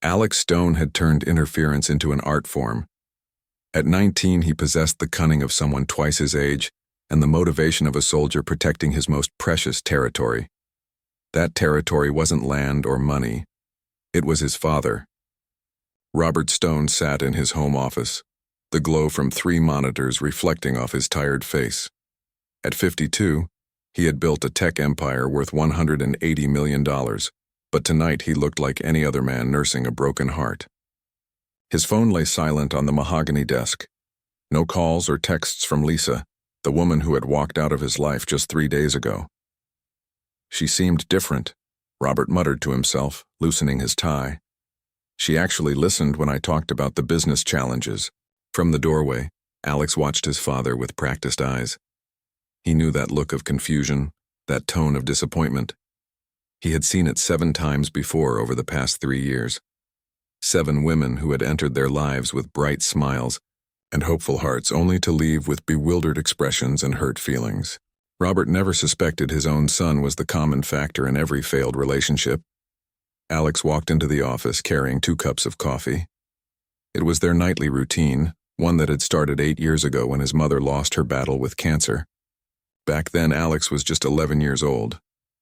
Alex Stone had turned interference into an art form. At 19, he possessed the cunning of someone twice his age and the motivation of a soldier protecting his most precious territory. That territory wasn't land or money. It was his father. Robert Stone sat in his home office, the glow from 3 monitors reflecting off his tired face. At 52, he had built a tech empire worth $180 million, but tonight he looked like any other man nursing a broken heart. His phone lay silent on the mahogany desk. No calls or texts from Lisa, the woman who had walked out of his life just 3 days ago. She seemed different, Robert muttered to himself, loosening his tie. She actually listened when I talked about the business challenges. From the doorway, Alex watched his father with practiced eyes. He knew that look of confusion, that tone of disappointment. He had seen it 7 times before over the past 3 years. 7 women who had entered their lives with bright smiles and hopeful hearts only to leave with bewildered expressions and hurt feelings. Robert never suspected his own son was the common factor in every failed relationship. Alex walked into the office carrying 2 cups of coffee. It was their nightly routine, one that had started 8 years ago when his mother lost her battle with cancer. Back then, Alex was just 11 years old,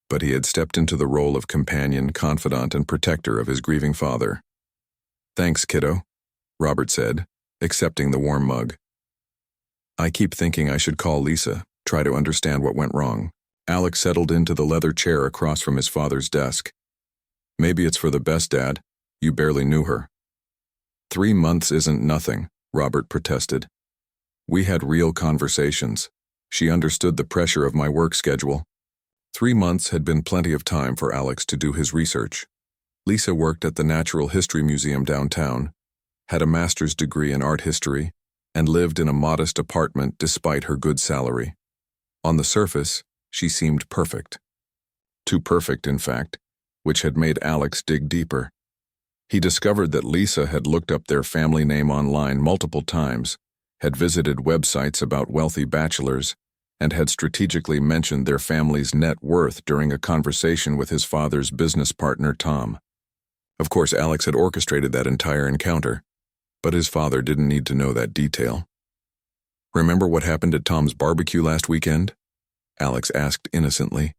but he had stepped into the role of companion, confidant, and protector of his grieving father. "Thanks, kiddo," Robert said, accepting the warm mug. "I keep thinking I should call Lisa, try to understand what went wrong." Alex settled into the leather chair across from his father's desk. "Maybe it's for the best, Dad. You barely knew her." 3 months isn't nothing, Robert protested. "We had real conversations. She understood the pressure of my work schedule." 3 months had been plenty of time for Alex to do his research. Lisa worked at the Natural History Museum downtown, had a master's degree in art history, and lived in a modest apartment despite her good salary. On the surface, she seemed perfect. Too perfect, in fact, which had made Alex dig deeper. He discovered that Lisa had looked up their family name online multiple times, had visited websites about wealthy bachelors, and had strategically mentioned their family's net worth during a conversation with his father's business partner, Tom. Of course, Alex had orchestrated that entire encounter, but his father didn't need to know that detail. "Remember what happened at Tom's barbecue last weekend?" Alex asked innocently.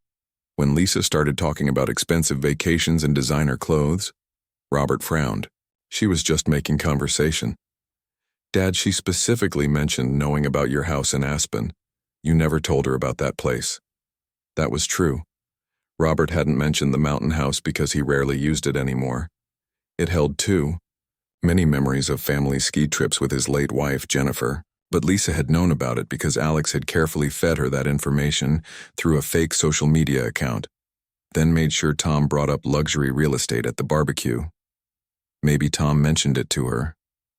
"When Lisa started talking about expensive vacations and designer clothes?" Robert frowned. "She was just making conversation." "Dad, she specifically mentioned knowing about your house in Aspen. You never told her about that place." That was true. Robert hadn't mentioned the mountain house because he rarely used it anymore. It held, too, many memories of family ski trips with his late wife, Jennifer, but Lisa had known about it because Alex had carefully fed her that information through a fake social media account, then made sure Tom brought up luxury real estate at the barbecue. Maybe Tom mentioned it to her,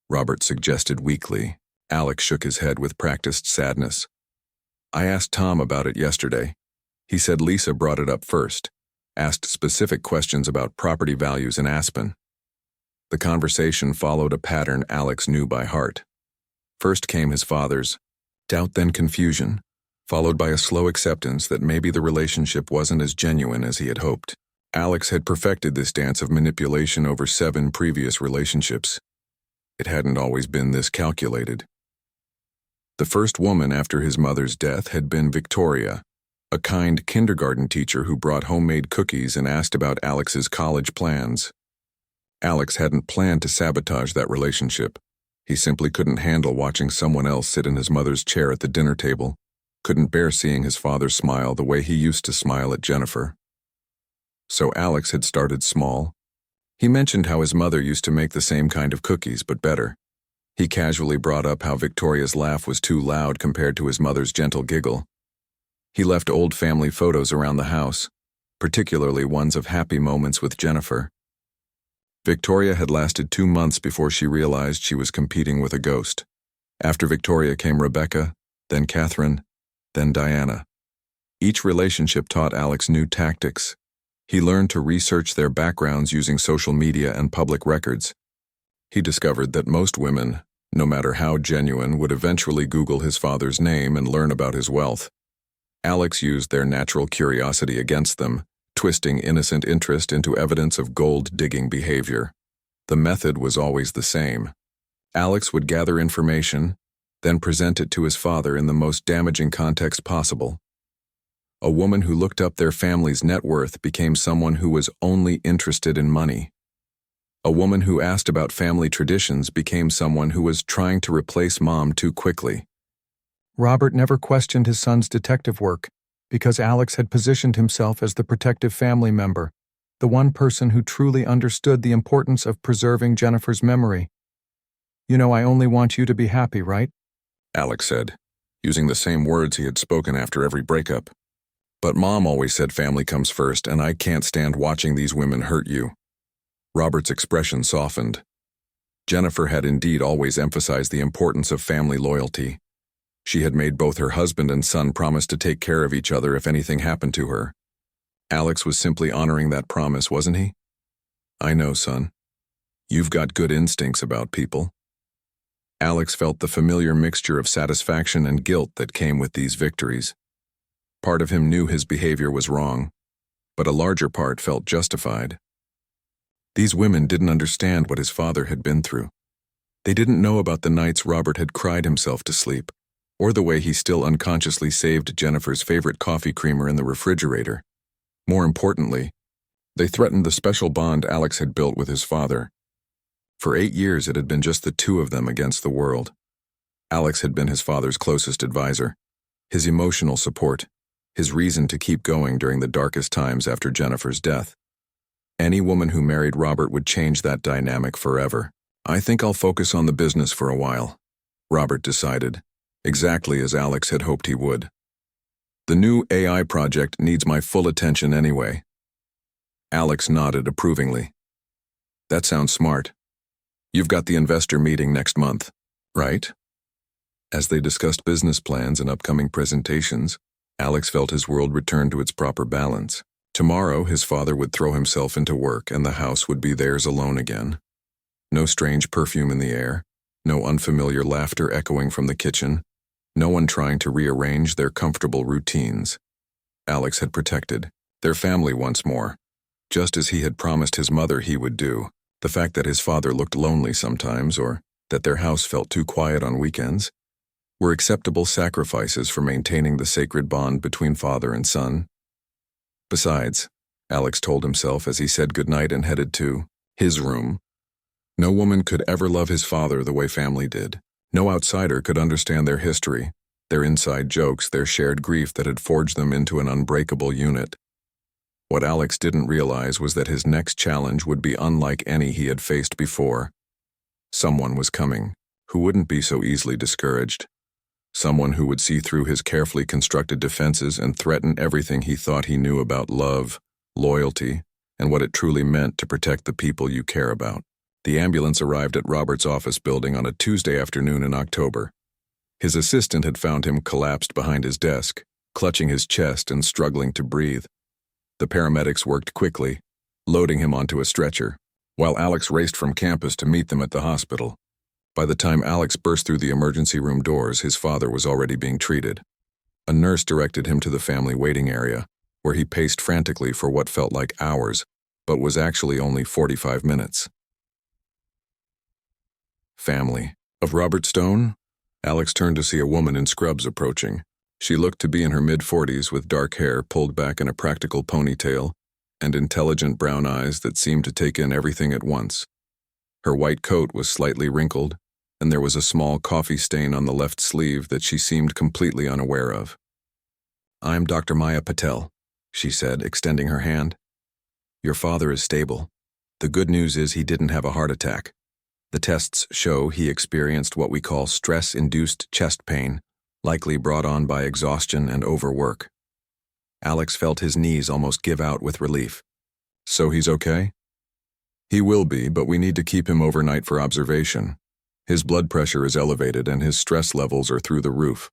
Robert suggested weakly. Alex shook his head with practiced sadness. "I asked Tom about it yesterday. He said Lisa brought it up first, asked specific questions about property values in Aspen." The conversation followed a pattern Alex knew by heart. First came his father's doubt, then confusion, followed by a slow acceptance that maybe the relationship wasn't as genuine as he had hoped. Alex had perfected this dance of manipulation over 7 previous relationships. It hadn't always been this calculated. The first woman after his mother's death had been Victoria, a kind kindergarten teacher who brought homemade cookies and asked about Alex's college plans. Alex hadn't planned to sabotage that relationship. He simply couldn't handle watching someone else sit in his mother's chair at the dinner table, couldn't bear seeing his father smile the way he used to smile at Jennifer. So Alex had started small. He mentioned how his mother used to make the same kind of cookies, but better. He casually brought up how Victoria's laugh was too loud compared to his mother's gentle giggle. He left old family photos around the house, particularly ones of happy moments with Jennifer. Victoria had lasted 2 months before she realized she was competing with a ghost. After Victoria came Rebecca, then Catherine, then Diana. Each relationship taught Alex new tactics. He learned to research their backgrounds using social media and public records. He discovered that most women, no matter how genuine, would eventually Google his father's name and learn about his wealth. Alex used their natural curiosity against them, twisting innocent interest into evidence of gold-digging behavior. The method was always the same. Alex would gather information, then present it to his father in the most damaging context possible. A woman who looked up their family's net worth became someone who was only interested in money. A woman who asked about family traditions became someone who was trying to replace mom too quickly. Robert never questioned his son's detective work because Alex had positioned himself as the protective family member, the one person who truly understood the importance of preserving Jennifer's memory. "You know, I only want you to be happy, right?" Alex said, using the same words he had spoken after every breakup. "But Mom always said family comes first, and I can't stand watching these women hurt you." Robert's expression softened. Jennifer had indeed always emphasized the importance of family loyalty. She had made both her husband and son promise to take care of each other if anything happened to her. Alex was simply honoring that promise, wasn't he? "I know, son. You've got good instincts about people." Alex felt the familiar mixture of satisfaction and guilt that came with these victories. Part of him knew his behavior was wrong, but a larger part felt justified. These women didn't understand what his father had been through. They didn't know about the nights Robert had cried himself to sleep, or the way he still unconsciously saved Jennifer's favorite coffee creamer in the refrigerator. More importantly, they threatened the special bond Alex had built with his father. For 8 years it had been just the two of them against the world. Alex had been his father's closest advisor, his emotional support, his reason to keep going during the darkest times after Jennifer's death. Any woman who married Robert would change that dynamic forever. "I think I'll focus on the business for a while," Robert decided, exactly as Alex had hoped he would. "The new AI project needs my full attention anyway." Alex nodded approvingly. "That sounds smart. You've got the investor meeting next month, right?" As they discussed business plans and upcoming presentations, Alex felt his world return to its proper balance. Tomorrow, his father would throw himself into work and the house would be theirs alone again. No strange perfume in the air, no unfamiliar laughter echoing from the kitchen, no one trying to rearrange their comfortable routines. Alex had protected their family once more, just as he had promised his mother he would do. The fact that his father looked lonely sometimes, or that their house felt too quiet on weekends, were acceptable sacrifices for maintaining the sacred bond between father and son. Besides, Alex told himself as he said goodnight and headed to his room, no woman could ever love his father the way family did. No outsider could understand their history, their inside jokes, their shared grief that had forged them into an unbreakable unit. What Alex didn't realize was that his next challenge would be unlike any he had faced before. Someone was coming, who wouldn't be so easily discouraged. Someone who would see through his carefully constructed defenses and threaten everything he thought he knew about love, loyalty, and what it truly meant to protect the people you care about. The ambulance arrived at Robert's office building on a Tuesday afternoon in October. His assistant had found him collapsed behind his desk, clutching his chest and struggling to breathe. The paramedics worked quickly, loading him onto a stretcher, while Alex raced from campus to meet them at the hospital. By the time Alex burst through the emergency room doors, his father was already being treated. A nurse directed him to the family waiting area, where he paced frantically for what felt like hours, but was actually only 45 minutes. Family. Of Robert Stone? Alex turned to see a woman in scrubs approaching. She looked to be in her mid-40s with dark hair pulled back in a practical ponytail and intelligent brown eyes that seemed to take in everything at once. Her white coat was slightly wrinkled, and there was a small coffee stain on the left sleeve that she seemed completely unaware of. "I'm Dr. Maya Patel," she said, extending her hand. "Your father is stable. The good news is he didn't have a heart attack. The tests show he experienced what we call stress-induced chest pain, likely brought on by exhaustion and overwork." Alex felt his knees almost give out with relief. "So he's okay?" "He will be, but we need to keep him overnight for observation. His blood pressure is elevated and his stress levels are through the roof."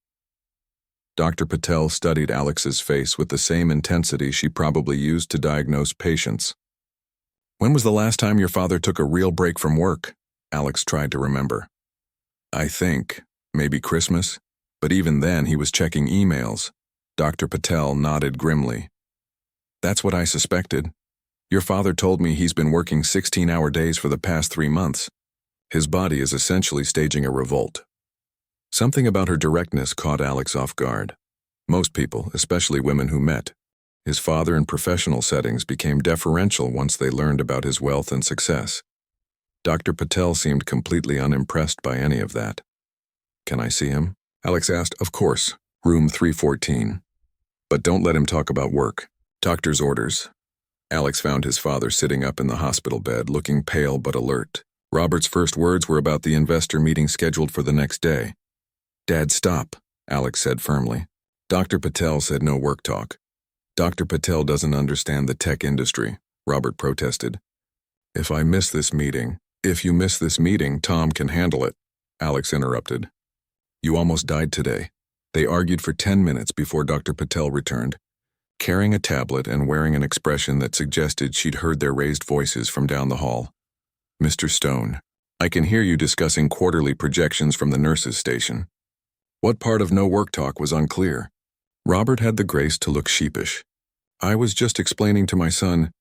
Dr. Patel studied Alex's face with the same intensity she probably used to diagnose patients. "When was the last time your father took a real break from work?" Alex tried to remember. "I think, maybe Christmas, but even then he was checking emails." Dr. Patel nodded grimly. "That's what I suspected. Your father told me he's been working 16-hour days for the past 3 months. His body is essentially staging a revolt. Something about her directness caught Alex off guard. Most people, especially women who met his father in professional settings, became deferential once they learned about his wealth and success. Dr. Patel seemed completely unimpressed by any of that. "Can I see him?" Alex asked. "Of course, room 314. But don't let him talk about work." Doctor's orders. Alex found his father sitting up in the hospital bed, looking pale but alert. Robert's first words were about the investor meeting scheduled for the next day. "Dad, stop," Alex said firmly. Dr. Patel said no work talk. "Dr. Patel doesn't understand the tech industry," Robert protested. If you miss this meeting, Tom can handle it," Alex interrupted. "You almost died today." They argued for 10 minutes before Dr. Patel returned, carrying a tablet and wearing an expression that suggested she'd heard their raised voices from down the hall. "Mr. Stone, I can hear you discussing quarterly projections from the nurses' station. What part of no work talk was unclear?" Robert had the grace to look sheepish. "I was just explaining to my son."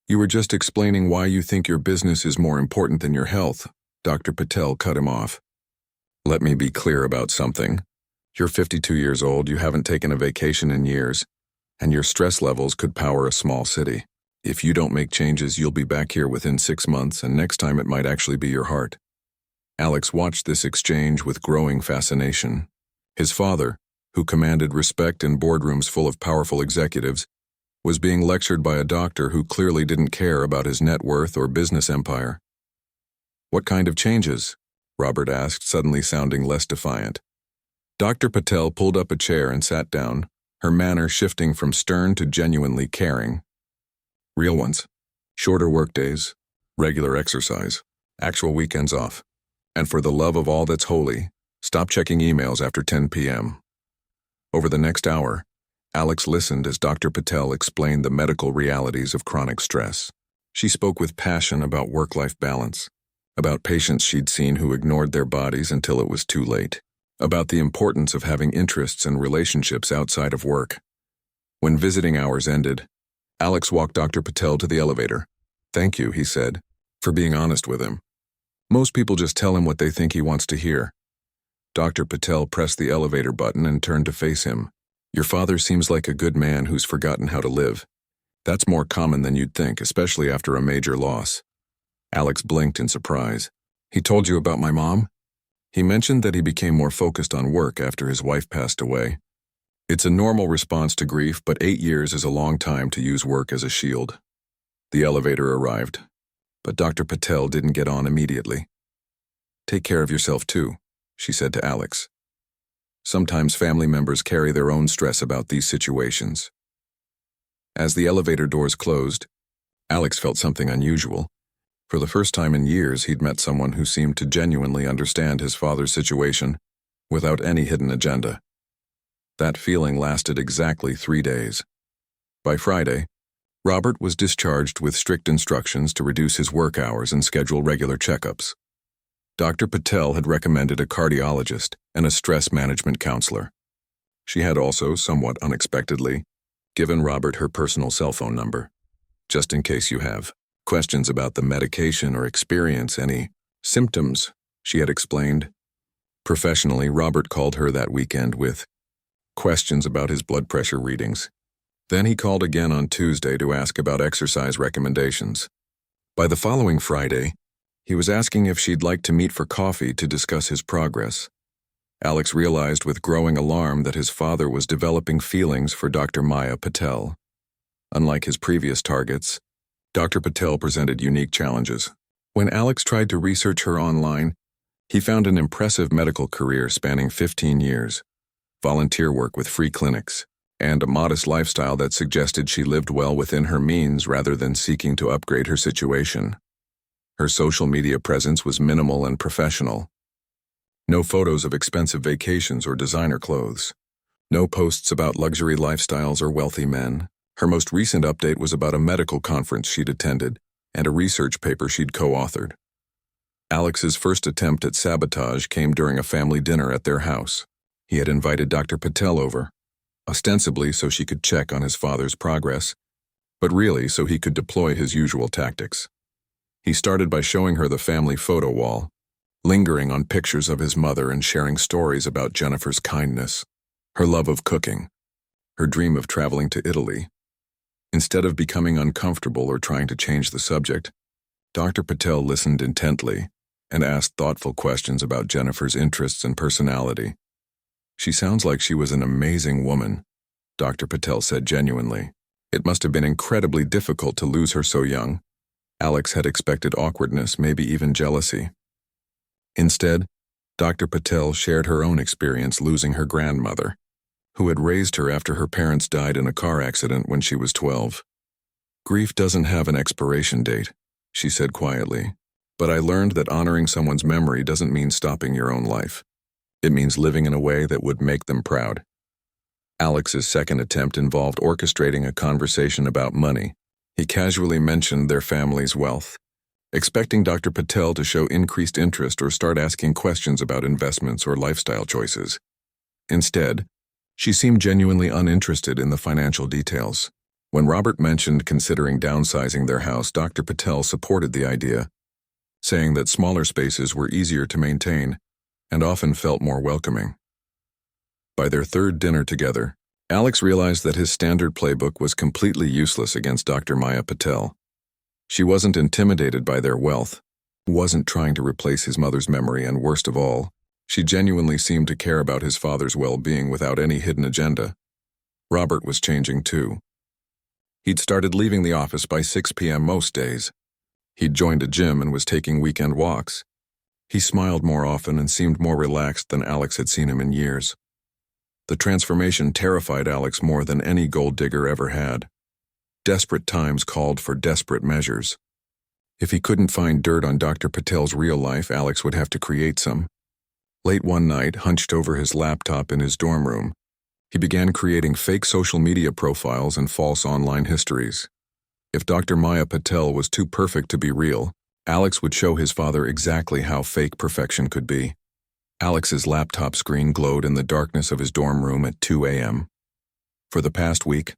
"You were just explaining why you think your business is more important than your health," Dr. Patel cut him off. "Let me be clear about something. You're 52 years old, you haven't taken a vacation in years, and your stress levels could power a small city. If you don't make changes, you'll be back here within 6 months, and next time it might actually be your heart." Alex watched this exchange with growing fascination. His father, who commanded respect in boardrooms full of powerful executives, was being lectured by a doctor who clearly didn't care about his net worth or business empire. "What kind of changes?" Robert asked, suddenly sounding less defiant. Dr. Patel pulled up a chair and sat down, her manner shifting from stern to genuinely caring. "Real ones. Shorter workdays, regular exercise, actual weekends off. And for the love of all that's holy, stop checking emails after 10 p.m. Over the next hour, Alex listened as Dr. Patel explained the medical realities of chronic stress. She spoke with passion about work-life balance, about patients she'd seen who ignored their bodies until it was too late, about the importance of having interests and relationships outside of work. When visiting hours ended, Alex walked Dr. Patel to the elevator. "Thank you," he said, "for being honest with him. Most people just tell him what they think he wants to hear." Dr. Patel pressed the elevator button and turned to face him. "Your father seems like a good man who's forgotten how to live. That's more common than you'd think, especially after a major loss." Alex blinked in surprise. "He told you about my mom?" "He mentioned that he became more focused on work after his wife passed away. It's a normal response to grief, but 8 years is a long time to use work as a shield." The elevator arrived, but Dr. Patel didn't get on immediately. "Take care of yourself too," she said to Alex. Sometimes family members carry their own stress about these situations. As the elevator doors closed, Alex felt something unusual. For the first time in years, he'd met someone who seemed to genuinely understand his father's situation without any hidden agenda. That feeling lasted exactly 3 days. By Friday, Robert was discharged with strict instructions to reduce his work hours and schedule regular checkups. Dr. Patel had recommended a cardiologist and a stress management counselor. She had also, somewhat unexpectedly, given Robert her personal cell phone number. "Just in case you have questions about the medication or experience any symptoms," she had explained. Professionally, Robert called her that weekend with questions about his blood pressure readings. Then he called again on Tuesday to ask about exercise recommendations. By the following Friday, he was asking if she'd like to meet for coffee to discuss his progress. Alex realized with growing alarm that his father was developing feelings for Dr. Maya Patel. Unlike his previous targets, Dr. Patel presented unique challenges. When Alex tried to research her online, he found an impressive medical career spanning 15 years, volunteer work with free clinics, and a modest lifestyle that suggested she lived well within her means rather than seeking to upgrade her situation. Her social media presence was minimal and professional. No photos of expensive vacations or designer clothes. No posts about luxury lifestyles or wealthy men. Her most recent update was about a medical conference she'd attended and a research paper she'd co-authored. Alex's first attempt at sabotage came during a family dinner at their house. He had invited Dr. Patel over, ostensibly so she could check on his father's progress, but really so he could deploy his usual tactics. He started by showing her the family photo wall, lingering on pictures of his mother and sharing stories about Jennifer's kindness, her love of cooking, her dream of traveling to Italy. Instead of becoming uncomfortable or trying to change the subject, Dr. Patel listened intently and asked thoughtful questions about Jennifer's interests and personality. "She sounds like she was an amazing woman," Dr. Patel said genuinely. "It must have been incredibly difficult to lose her so young." Alex had expected awkwardness, maybe even jealousy. Instead, Dr. Patel shared her own experience losing her grandmother, who had raised her after her parents died in a car accident when she was 12. "Grief doesn't have an expiration date," she said quietly, "but I learned that honoring someone's memory doesn't mean stopping your own life. It means living in a way that would make them proud." Alex's second attempt involved orchestrating a conversation about money. He casually mentioned their family's wealth, expecting Dr. Patel to show increased interest or start asking questions about investments or lifestyle choices. Instead, she seemed genuinely uninterested in the financial details. When Robert mentioned considering downsizing their house, Dr. Patel supported the idea, saying that smaller spaces were easier to maintain and often felt more welcoming. By their third dinner together, Alex realized that his standard playbook was completely useless against Dr. Maya Patel. She wasn't intimidated by their wealth, wasn't trying to replace his mother's memory, and worst of all, she genuinely seemed to care about his father's well-being without any hidden agenda. Robert was changing too. He'd started leaving the office by 6 p.m. most days. He'd joined a gym and was taking weekend walks. He smiled more often and seemed more relaxed than Alex had seen him in years. The transformation terrified Alex more than any gold digger ever had. Desperate times called for desperate measures. If he couldn't find dirt on Dr. Patel's real life, Alex would have to create some. Late one night, hunched over his laptop in his dorm room, he began creating fake social media profiles and false online histories. If Dr. Maya Patel was too perfect to be real, Alex would show his father exactly how fake perfection could be. Alex's laptop screen glowed in the darkness of his dorm room at 2 a.m. For the past week,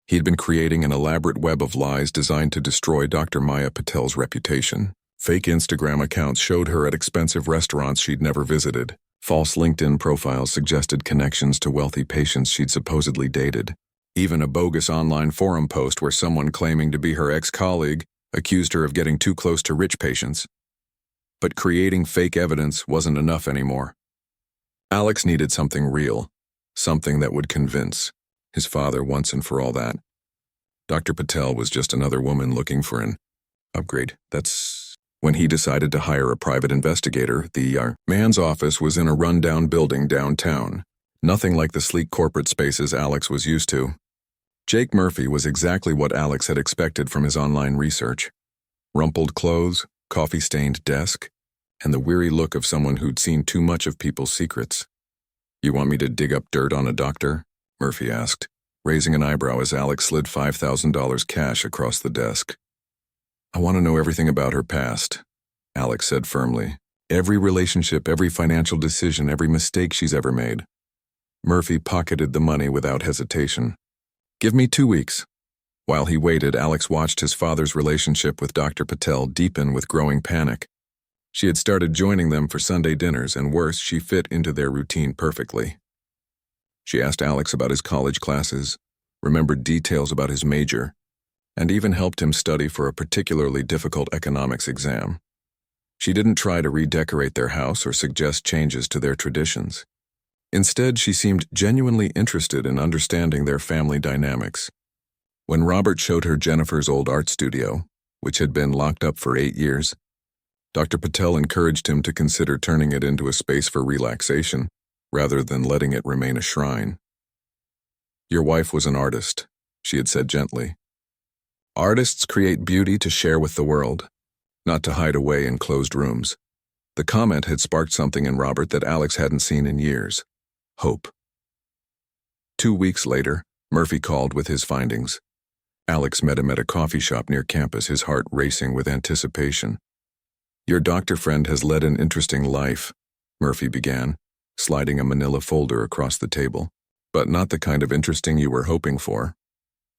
he'd been creating an elaborate web of lies designed to destroy Dr. Maya Patel's reputation. Fake Instagram accounts showed her at expensive restaurants she'd never visited. False LinkedIn profiles suggested connections to wealthy patients she'd supposedly dated. Even a bogus online forum post where someone claiming to be her ex-colleague accused her of getting too close to rich patients. But creating fake evidence wasn't enough anymore. Alex needed something real, something that would convince his father once and for all that Dr. Patel was just another woman looking for an upgrade. That's when he decided to hire a private investigator. The man's office was in a rundown building downtown, nothing like the sleek corporate spaces Alex was used to. Jake Murphy was exactly what Alex had expected from his online research. Rumpled clothes, coffee-stained desk, and the weary look of someone who'd seen too much of people's secrets. "You want me to dig up dirt on a doctor?" Murphy asked, raising an eyebrow as Alex slid $5,000 cash across the desk. "I want to know everything about her past," Alex said firmly. "Every relationship, every financial decision, every mistake she's ever made." Murphy pocketed the money without hesitation. "Give me 2 weeks." While he waited, Alex watched his father's relationship with Dr. Patel deepen with growing panic. She had started joining them for Sunday dinners, and worse, she fit into their routine perfectly. She asked Alex about his college classes, remembered details about his major, and even helped him study for a particularly difficult economics exam. She didn't try to redecorate their house or suggest changes to their traditions. Instead, she seemed genuinely interested in understanding their family dynamics. When Robert showed her Jennifer's old art studio, which had been locked up for 8 years, Dr. Patel encouraged him to consider turning it into a space for relaxation, rather than letting it remain a shrine. "Your wife was an artist," she had said gently. "Artists create beauty to share with the world, not to hide away in closed rooms." The comment had sparked something in Robert that Alex hadn't seen in years: hope. 2 weeks later, Murphy called with his findings. Alex met him at a coffee shop near campus, his heart racing with anticipation. "Your doctor friend has led an interesting life," Murphy began, sliding a manila folder across the table. "But not the kind of interesting you were hoping for."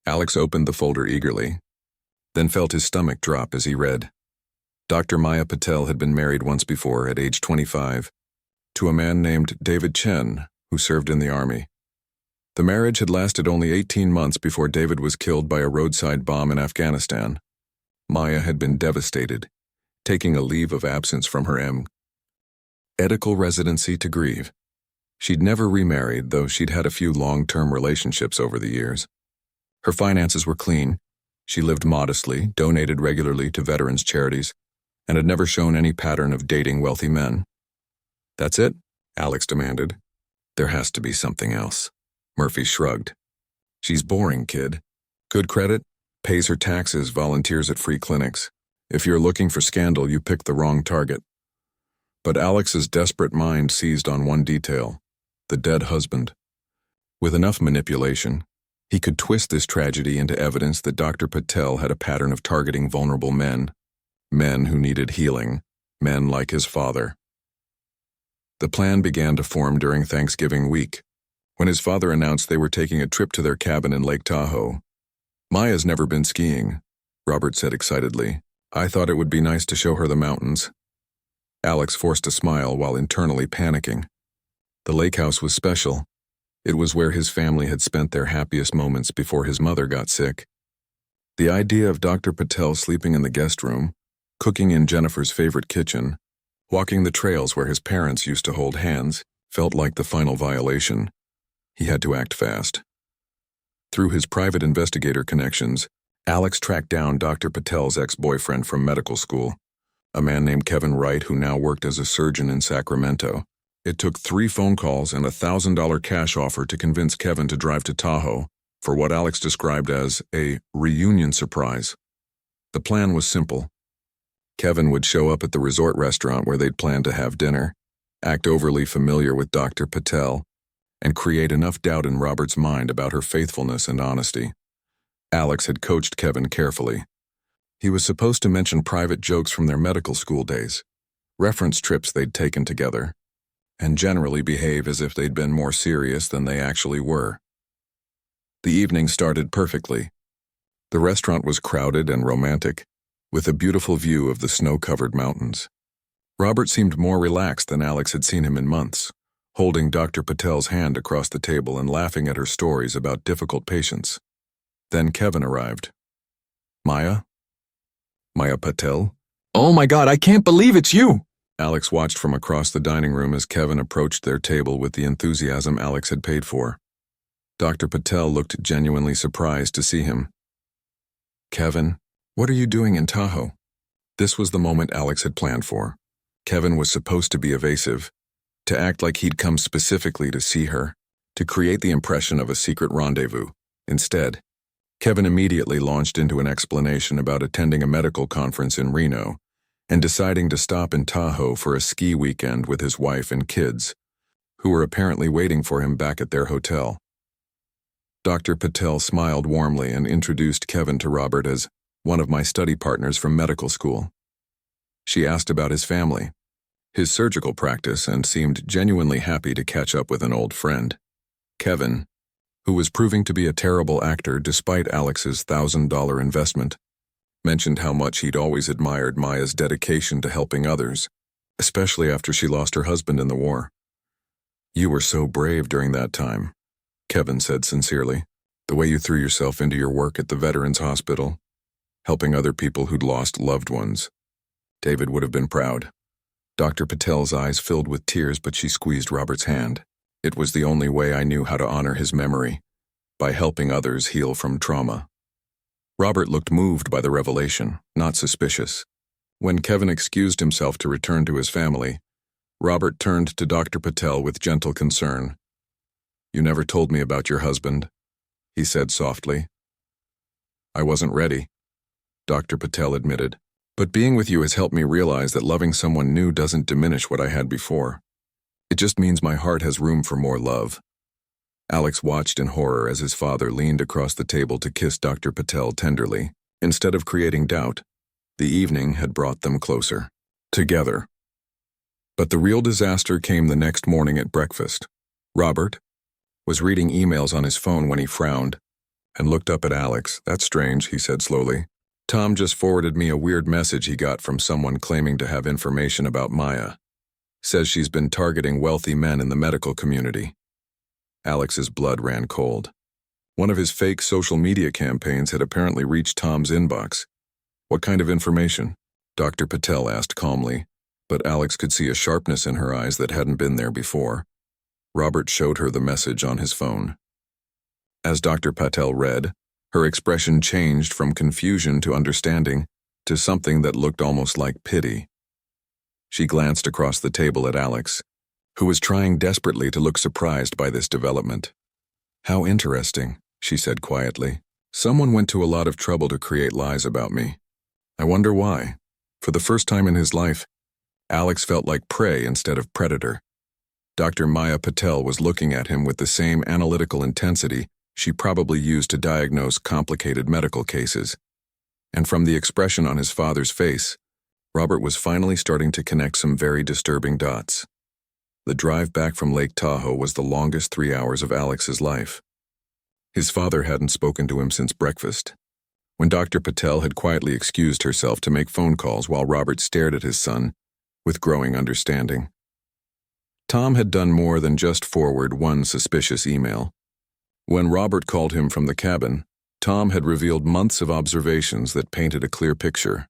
Alex opened the folder eagerly, then felt his stomach drop as he read. Dr. Maya Patel had been married once before, at age 25, to a man named David Chen, who served in the army. The marriage had lasted only 18 months before David was killed by a roadside bomb in Afghanistan. Maya had been devastated, taking a leave of absence from her medical residency to grieve. She'd never remarried, though she'd had a few long-term relationships over the years. Her finances were clean. She lived modestly, donated regularly to veterans' charities, and had never shown any pattern of dating wealthy men. "That's it?" Alex demanded. "There has to be something else." Murphy shrugged. "She's boring, kid. Good credit, pays her taxes, volunteers at free clinics. If you're looking for scandal, you picked the wrong target." But Alex's desperate mind seized on one detail: the dead husband. With enough manipulation, he could twist this tragedy into evidence that Dr. Patel had a pattern of targeting vulnerable men who needed healing, men like his father. The plan began to form during Thanksgiving week, when his father announced they were taking a trip to their cabin in Lake Tahoe. "Maya's never been skiing," Robert said excitedly. "I thought it would be nice to show her the mountains." Alex forced a smile while internally panicking. The lake house was special. It was where his family had spent their happiest moments before his mother got sick. The idea of Dr. Patel sleeping in the guest room, cooking in Jennifer's favorite kitchen, walking the trails where his parents used to hold hands, felt like the final violation. He had to act fast. Through his private investigator connections, Alex tracked down Dr. Patel's ex-boyfriend from medical school, a man named Kevin Wright who now worked as a surgeon in Sacramento. It took 3 phone calls and a $1,000 cash offer to convince Kevin to drive to Tahoe for what Alex described as a reunion surprise. The plan was simple. Kevin would show up at the resort restaurant where they'd planned to have dinner, act overly familiar with Dr. Patel, and create enough doubt in Robert's mind about her faithfulness and honesty. Alex had coached Kevin carefully. He was supposed to mention private jokes from their medical school days, reference trips they'd taken together, and generally behave as if they'd been more serious than they actually were. The evening started perfectly. The restaurant was crowded and romantic, with a beautiful view of the snow-covered mountains. Robert seemed more relaxed than Alex had seen him in months, holding Dr. Patel's hand across the table and laughing at her stories about difficult patients. Then Kevin arrived. "Maya? Maya Patel?" "Oh my God, I can't believe it's you!" Alex watched from across the dining room as Kevin approached their table with the enthusiasm Alex had paid for. Dr. Patel looked genuinely surprised to see him. "Kevin, what are you doing in Tahoe?" This was the moment Alex had planned for. Kevin was supposed to be evasive, to act like he'd come specifically to see her, to create the impression of a secret rendezvous. Instead, Kevin immediately launched into an explanation about attending a medical conference in Reno and deciding to stop in Tahoe for a ski weekend with his wife and kids, who were apparently waiting for him back at their hotel. Dr. Patel smiled warmly and introduced Kevin to Robert as one of my study partners from medical school. She asked about his family, his surgical practice, and seemed genuinely happy to catch up with an old friend. Kevin, who was proving to be a terrible actor despite Alex's $1,000 investment, mentioned how much he'd always admired Maya's dedication to helping others, especially after she lost her husband in the war. "You were so brave during that time," Kevin said sincerely. "The way you threw yourself into your work at the Veterans Hospital, helping other people who'd lost loved ones. David would have been proud." Dr. Patel's eyes filled with tears, but she squeezed Robert's hand. "It was the only way I knew how to honor his memory, by helping others heal from trauma." Robert looked moved by the revelation, not suspicious. When Kevin excused himself to return to his family, Robert turned to Dr. Patel with gentle concern. "You never told me about your husband," he said softly. "I wasn't ready," Dr. Patel admitted. "But being with you has helped me realize that loving someone new doesn't diminish what I had before. It just means my heart has room for more love." Alex watched in horror as his father leaned across the table to kiss Dr. Patel tenderly. Instead of creating doubt, the evening had brought them closer, together. But the real disaster came the next morning at breakfast. Robert was reading emails on his phone when he frowned. and looked up at Alex. "That's strange," he said slowly. "Tom just forwarded me a weird message he got from someone claiming to have information about Maya. Says she's been targeting wealthy men in the medical community." Alex's blood ran cold. One of his fake social media campaigns had apparently reached Tom's inbox. "What kind of information?" Dr. Patel asked calmly, but Alex could see a sharpness in her eyes that hadn't been there before. Robert showed her the message on his phone. As Dr. Patel read, her expression changed from confusion to understanding to something that looked almost like pity. She glanced across the table at Alex, who was trying desperately to look surprised by this development. "How interesting," she said quietly. "Someone went to a lot of trouble to create lies about me. I wonder why." For the first time in his life, Alex felt like prey instead of predator. Dr. Maya Patel was looking at him with the same analytical intensity she probably used to diagnose complicated medical cases. And from the expression on his father's face, Robert was finally starting to connect some very disturbing dots. The drive back from Lake Tahoe was the longest 3 hours of Alex's life. His father hadn't spoken to him since breakfast, when Dr. Patel had quietly excused herself to make phone calls while Robert stared at his son with growing understanding. Tom had done more than just forward one suspicious email. When Robert called him from the cabin, Tom had revealed months of observations that painted a clear picture.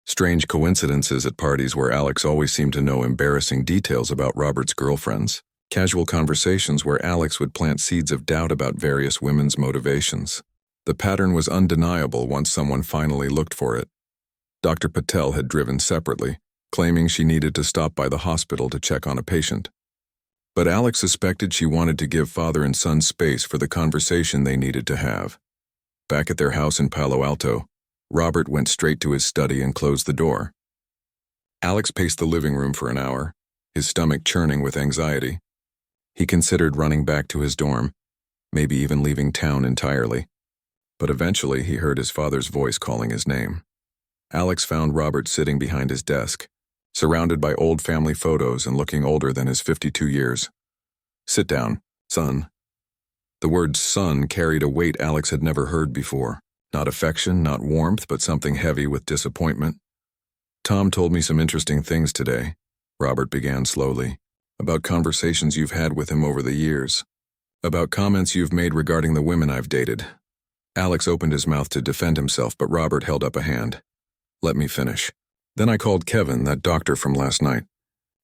Strange coincidences at parties where Alex always seemed to know embarrassing details about Robert's girlfriends. Casual conversations where Alex would plant seeds of doubt about various women's motivations. The pattern was undeniable once someone finally looked for it. Dr. Patel had driven separately, claiming she needed to stop by the hospital to check on a patient. But Alex suspected she wanted to give father and son space for the conversation they needed to have. Back at their house in Palo Alto, Robert went straight to his study and closed the door. Alex paced the living room for an hour, his stomach churning with anxiety. He considered running back to his dorm, maybe even leaving town entirely. But eventually he heard his father's voice calling his name. Alex found Robert sitting behind his desk, surrounded by old family photos and looking older than his 52 years. "Sit down, son." The word son carried a weight Alex had never heard before. Not affection, not warmth, but something heavy with disappointment. "Tom told me some interesting things today," Robert began slowly, "about conversations you've had with him over the years, about comments you've made regarding the women I've dated." Alex opened his mouth to defend himself, but Robert held up a hand. "Let me finish. Then I called Kevin, that doctor from last night.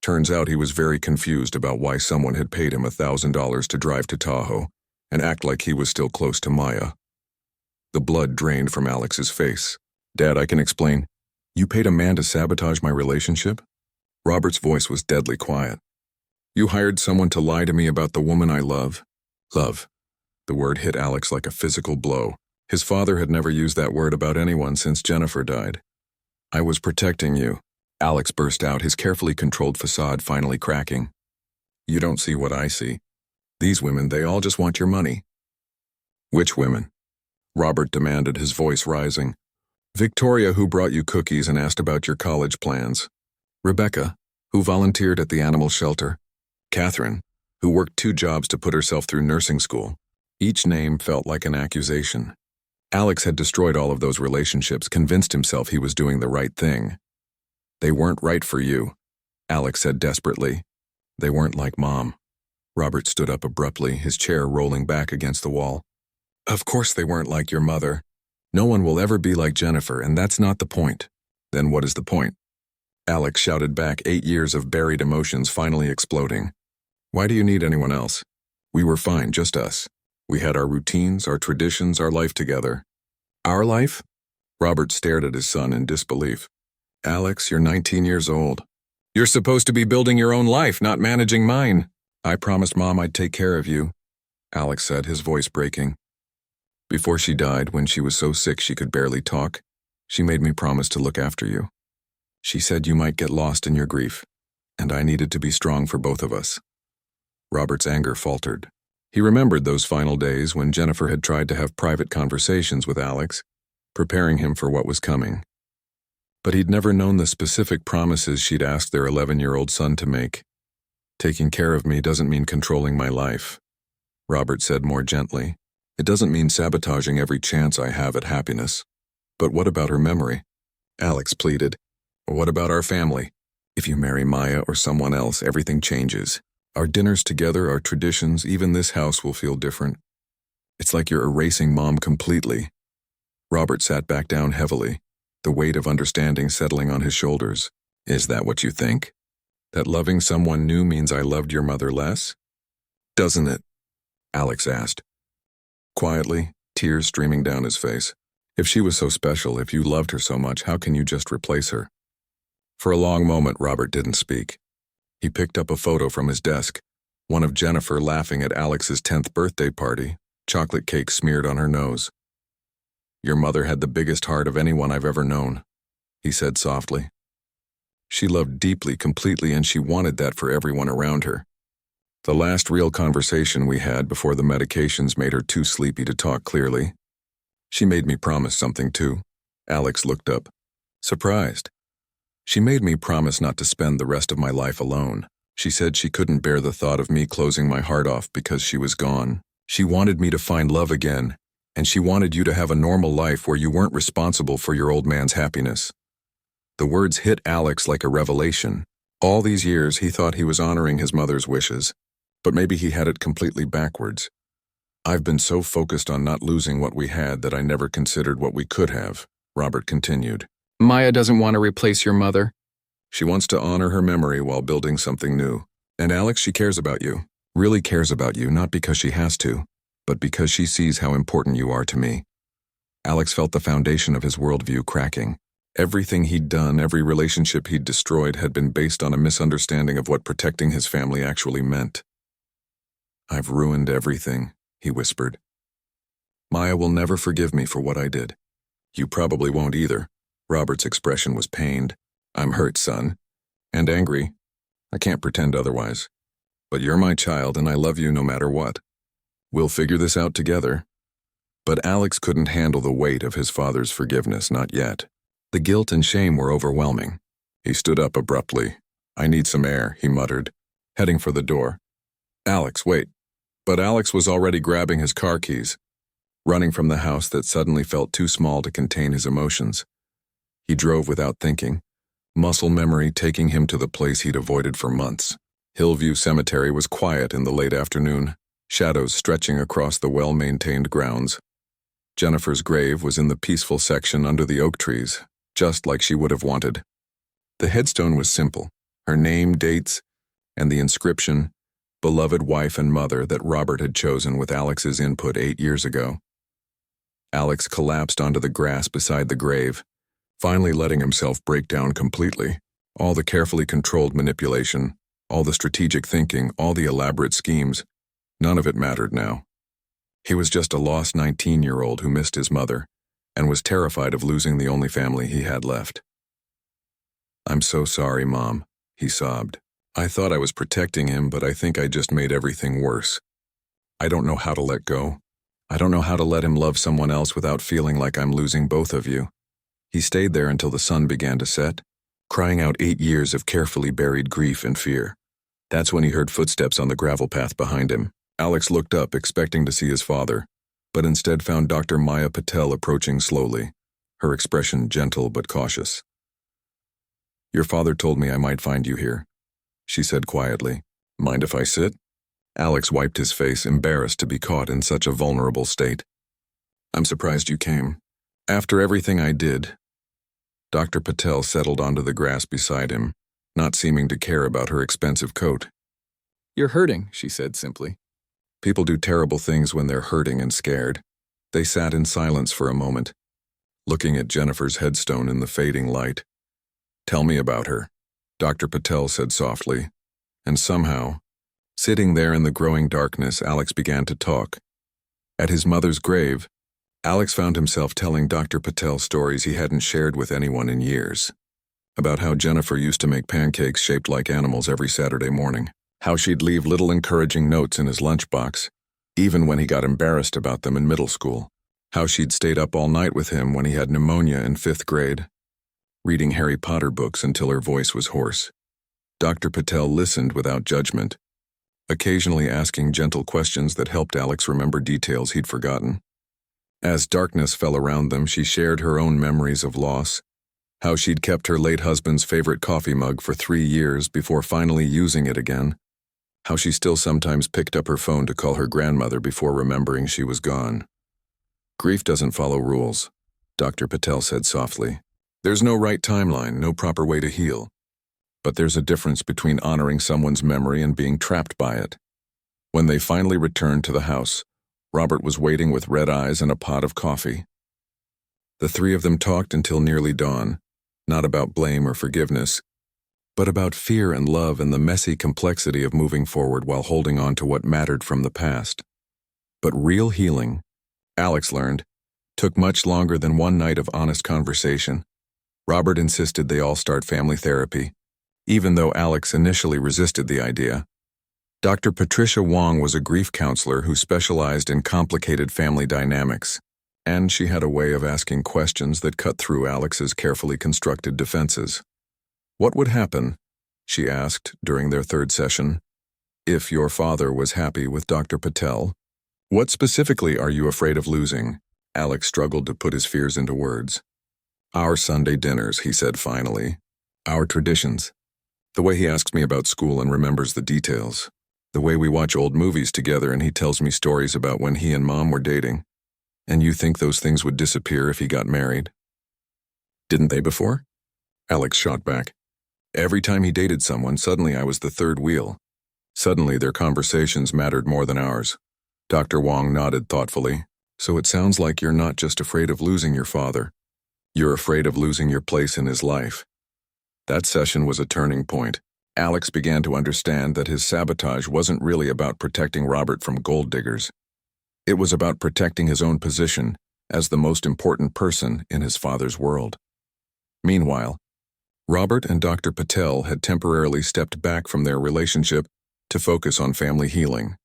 Turns out he was very confused about why someone had paid him $1,000 to drive to Tahoe and act like he was still close to Maya." The blood drained from Alex's face. "Dad, I can explain. You paid a man to sabotage my relationship?" Robert's voice was deadly quiet. "You hired someone to lie to me about the woman I love?" "Love." The word hit Alex like a physical blow. His father had never used that word about anyone since Jennifer died. "I was protecting you," Alex burst out, his carefully controlled facade finally cracking. "You don't see what I see. These women, they all just want your money." "Which women?" Robert demanded, his voice rising. "Victoria, who brought you cookies and asked about your college plans. Rebecca, who volunteered at the animal shelter. Catherine, who worked 2 jobs to put herself through nursing school." Each name felt like an accusation. Alex had destroyed all of those relationships, convinced himself he was doing the right thing. "They weren't right for you," Alex said desperately. "They weren't like Mom." Robert stood up abruptly, his chair rolling back against the wall. "Of course they weren't like your mother. No one will ever be like Jennifer, and that's not the point." "Then what is the point?" Alex shouted back, 8 years of buried emotions finally exploding. "Why do you need anyone else? We were fine, just us. We had our routines, our traditions, our life together." "Our life?" Robert stared at his son in disbelief. "Alex, you're 19 years old. You're supposed to be building your own life, not managing mine." "I promised Mom I'd take care of you," Alex said, his voice breaking. "Before she died, when she was so sick she could barely talk, she made me promise to look after you. She said you might get lost in your grief, and I needed to be strong for both of us." Robert's anger faltered. He remembered those final days when Jennifer had tried to have private conversations with Alex, preparing him for what was coming. But he'd never known the specific promises she'd asked their 11-year-old son to make. "Taking care of me doesn't mean controlling my life," Robert said more gently. It doesn't mean sabotaging every chance I have at happiness. But what about her memory? Alex pleaded. What about our family? If you marry Maya or someone else, everything changes. Our dinners together, our traditions, even this house will feel different. It's like you're erasing Mom completely. Robert sat back down heavily, the weight of understanding settling on his shoulders. Is that what you think? That loving someone new means I loved your mother less? Doesn't it? Alex asked. Quietly, tears streaming down his face. If she was so special, if you loved her so much, how can you just replace her? For a long moment, Robert didn't speak. He picked up a photo from his desk, one of Jennifer laughing at Alex's 10th birthday party, chocolate cake smeared on her nose. Your mother had the biggest heart of anyone I've ever known, he said softly. She loved deeply, completely, and she wanted that for everyone around her. The last real conversation we had before the medications made her too sleepy to talk clearly. She made me promise something too. Alex looked up, surprised. She made me promise not to spend the rest of my life alone. She said she couldn't bear the thought of me closing my heart off because she was gone. She wanted me to find love again, and she wanted you to have a normal life where you weren't responsible for your old man's happiness. The words hit Alex like a revelation. All these years he thought he was honoring his mother's wishes, but maybe he had it completely backwards. I've been so focused on not losing what we had that I never considered what we could have, Robert continued. Maya doesn't want to replace your mother. She wants to honor her memory while building something new. And Alex, she cares about you. Really cares about you, not because she has to, but because she sees how important you are to me. Alex felt the foundation of his worldview cracking. Everything he'd done, every relationship he'd destroyed had been based on a misunderstanding of what protecting his family actually meant. I've ruined everything, he whispered. Maya will never forgive me for what I did. You probably won't either. Robert's expression was pained. I'm hurt, son. And angry. I can't pretend otherwise. But you're my child and I love you no matter what. We'll figure this out together. But Alex couldn't handle the weight of his father's forgiveness, not yet. The guilt and shame were overwhelming. He stood up abruptly. I need some air, he muttered, heading for the door. Alex, wait. But Alex was already grabbing his car keys, running from the house that suddenly felt too small to contain his emotions. He drove without thinking, muscle memory taking him to the place he'd avoided for months. Hillview Cemetery was quiet in the late afternoon, shadows stretching across the well-maintained grounds. Jennifer's grave was in the peaceful section under the oak trees, just like she would have wanted. The headstone was simple, her name, dates, and the inscription, beloved wife and mother, that Robert had chosen with Alex's input 8 years ago. Alex collapsed onto the grass beside the grave, finally letting himself break down completely. All the carefully controlled manipulation, all the strategic thinking, all the elaborate schemes, none of it mattered now. He was just a lost 19-year-old who missed his mother and was terrified of losing the only family he had left. I'm so sorry, Mom, he sobbed. I thought I was protecting him, but I think I just made everything worse. I don't know how to let go. I don't know how to let him love someone else without feeling like I'm losing both of you. He stayed there until the sun began to set, crying out 8 years of carefully buried grief and fear. That's when he heard footsteps on the gravel path behind him. Alex looked up, expecting to see his father, but instead found Dr. Maya Patel approaching slowly, her expression gentle but cautious. Your father told me I might find you here, she said quietly. Mind if I sit? Alex wiped his face, embarrassed to be caught in such a vulnerable state. I'm surprised you came. After everything I did. Dr. Patel settled onto the grass beside him, not seeming to care about her expensive coat. You're hurting, she said simply. People do terrible things when they're hurting and scared. They sat in silence for a moment, looking at Jennifer's headstone in the fading light. Tell me about her, Dr. Patel said softly, and somehow, sitting there in the growing darkness, Alex began to talk. At his mother's grave, Alex found himself telling Dr. Patel stories he hadn't shared with anyone in years. About how Jennifer used to make pancakes shaped like animals every Saturday morning. How she'd leave little encouraging notes in his lunchbox, even when he got embarrassed about them in middle school. How she'd stayed up all night with him when he had pneumonia in 5th grade, reading Harry Potter books until her voice was hoarse. Dr. Patel listened without judgment, occasionally asking gentle questions that helped Alex remember details he'd forgotten. As darkness fell around them, she shared her own memories of loss, how she'd kept her late husband's favorite coffee mug for 3 years before finally using it again, how she still sometimes picked up her phone to call her grandmother before remembering she was gone. Grief doesn't follow rules, Dr. Patel said softly. There's no right timeline, no proper way to heal. But there's a difference between honoring someone's memory and being trapped by it. When they finally returned to the house, Robert was waiting with red eyes and a pot of coffee. The three of them talked until nearly dawn, not about blame or forgiveness, but about fear and love and the messy complexity of moving forward while holding on to what mattered from the past. But real healing, Alex learned, took much longer than one night of honest conversation. Robert insisted they all start family therapy, even though Alex initially resisted the idea. Dr. Patricia Wong was a grief counselor who specialized in complicated family dynamics, and she had a way of asking questions that cut through Alex's carefully constructed defenses. What would happen, she asked during their third session, if your father was happy with Dr. Patel? What specifically are you afraid of losing? Alex struggled to put his fears into words. Our Sunday dinners, he said finally. Our traditions. The way he asks me about school and remembers the details. The way we watch old movies together and he tells me stories about when he and Mom were dating. And you think those things would disappear if he got married? Didn't they before? Alex shot back. Every time he dated someone, suddenly I was the third wheel. Suddenly their conversations mattered more than ours. Dr. Wong nodded thoughtfully. So it sounds like you're not just afraid of losing your father. You're afraid of losing your place in his life. That session was a turning point. Alex began to understand that his sabotage wasn't really about protecting Robert from gold diggers. It was about protecting his own position as the most important person in his father's world. Meanwhile, Robert and Dr. Patel had temporarily stepped back from their relationship to focus on family healing.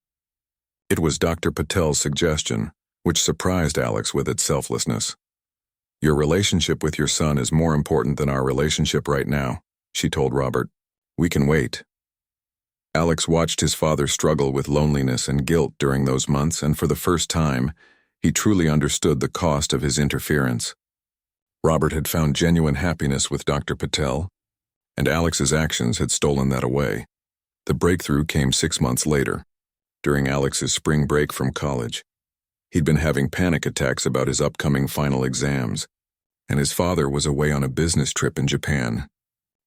It was Dr. Patel's suggestion, which surprised Alex with its selflessness. Your relationship with your son is more important than our relationship right now, she told Robert. We can wait. Alex watched his father struggle with loneliness and guilt during those months, and for the first time, he truly understood the cost of his interference. Robert had found genuine happiness with Dr. Patel, and Alex's actions had stolen that away. The breakthrough came 6 months later, during Alex's spring break from college. He'd been having panic attacks about his upcoming final exams, and his father was away on a business trip in Japan.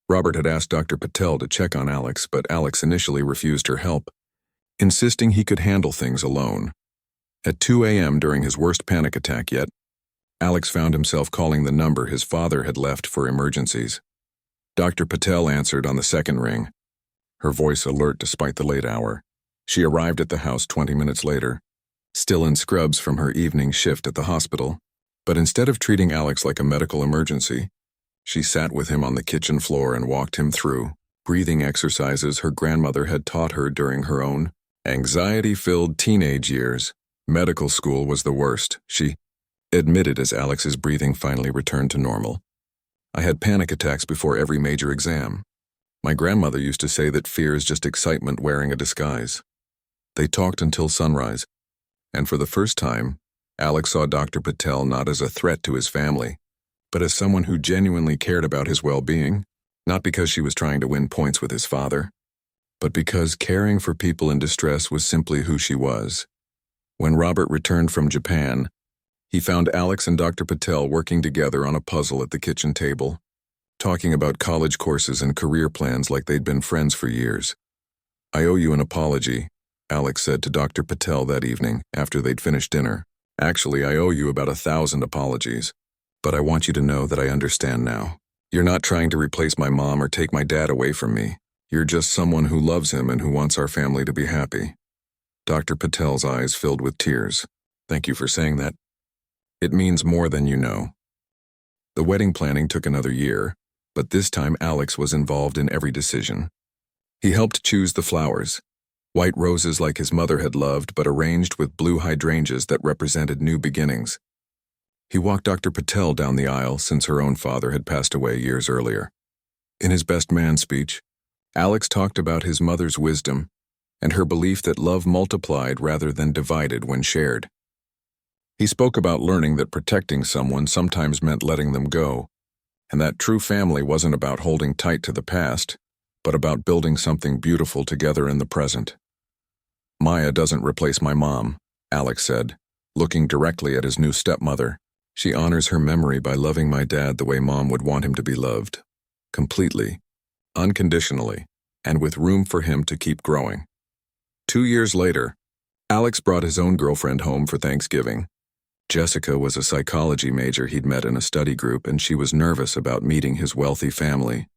Robert had asked Dr. Patel to check on Alex, but Alex initially refused her help, insisting he could handle things alone. At 2 a.m. during his worst panic attack yet, Alex found himself calling the number his father had left for emergencies. Dr. Patel answered on the second ring, her voice alert despite the late hour. She arrived at the house 20 minutes later, still in scrubs from her evening shift at the hospital, but instead of treating Alex like a medical emergency, she sat with him on the kitchen floor and walked him through breathing exercises her grandmother had taught her during her own anxiety-filled teenage years. Medical school was the worst, she admitted as Alex's breathing finally returned to normal. I had panic attacks before every major exam. My grandmother used to say that fear is just excitement wearing a disguise. They talked until sunrise, and for the first time, Alex saw Dr. Patel not as a threat to his family, but as someone who genuinely cared about his well-being, not because she was trying to win points with his father, but because caring for people in distress was simply who she was. When Robert returned from Japan, he found Alex and Dr. Patel working together on a puzzle at the kitchen table, talking about college courses and career plans like they'd been friends for years. I owe you an apology, Alex said to Dr. Patel that evening after they'd finished dinner. Actually, I owe you about 1,000 apologies, but I want you to know that I understand now. You're not trying to replace my mom or take my dad away from me. You're just someone who loves him and who wants our family to be happy. Dr. Patel's eyes filled with tears. Thank you for saying that. It means more than you know. The wedding planning took another year, but this time Alex was involved in every decision. He helped choose the flowers, white roses like his mother had loved but arranged with blue hydrangeas that represented new beginnings. He walked Dr. Patel down the aisle since her own father had passed away years earlier. In his best man speech, Alex talked about his mother's wisdom, and her belief that love multiplied rather than divided when shared. He spoke about learning that protecting someone sometimes meant letting them go, and that true family wasn't about holding tight to the past, but about building something beautiful together in the present. "Maya doesn't replace my mom," Alex said, looking directly at his new stepmother. "She honors her memory by loving my dad the way Mom would want him to be loved. Completely, unconditionally, and with room for him to keep growing." 2 years later, Alex brought his own girlfriend home for Thanksgiving. Jessica was a psychology major he'd met in a study group, and she was nervous about meeting his wealthy family.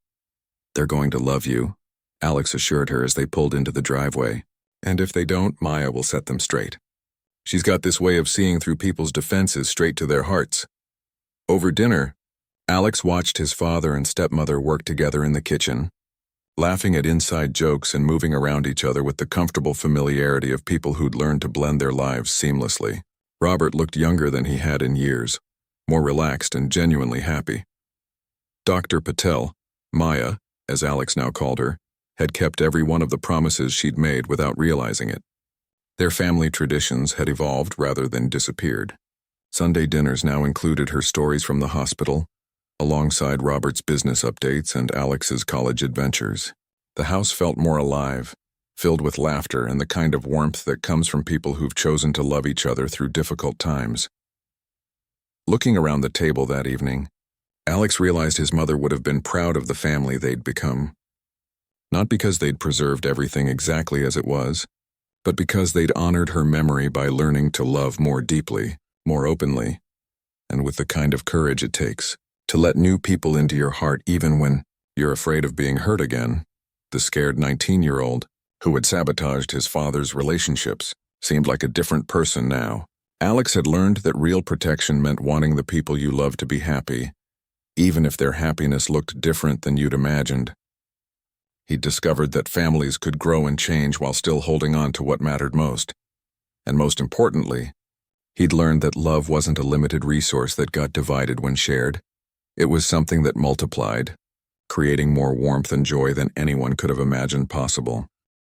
"They're going to love you," Alex assured her as they pulled into the driveway. "And if they don't, Maya will set them straight. She's got this way of seeing through people's defenses straight to their hearts." Over dinner, Alex watched his father and stepmother work together in the kitchen, laughing at inside jokes and moving around each other with the comfortable familiarity of people who'd learned to blend their lives seamlessly. Robert looked younger than he had in years, more relaxed and genuinely happy. Dr. Patel, Maya, as Alex now called her, had kept every one of the promises she'd made without realizing it. Their family traditions had evolved rather than disappeared. Sunday dinners now included her stories from the hospital, alongside Robert's business updates and Alex's college adventures. The house felt more alive, filled with laughter and the kind of warmth that comes from people who've chosen to love each other through difficult times. Looking around the table that evening, Alex realized his mother would have been proud of the family they'd become. Not because they'd preserved everything exactly as it was, but because they'd honored her memory by learning to love more deeply, more openly, and with the kind of courage it takes to let new people into your heart even when you're afraid of being hurt again. The scared 19-year-old, who had sabotaged his father's relationships, seemed like a different person now. Alex had learned that real protection meant wanting the people you love to be happy, even if their happiness looked different than you'd imagined. He'd discovered that families could grow and change while still holding on to what mattered most. And most importantly, he'd learned that love wasn't a limited resource that got divided when shared. It was something that multiplied, creating more warmth and joy than anyone could have imagined possible.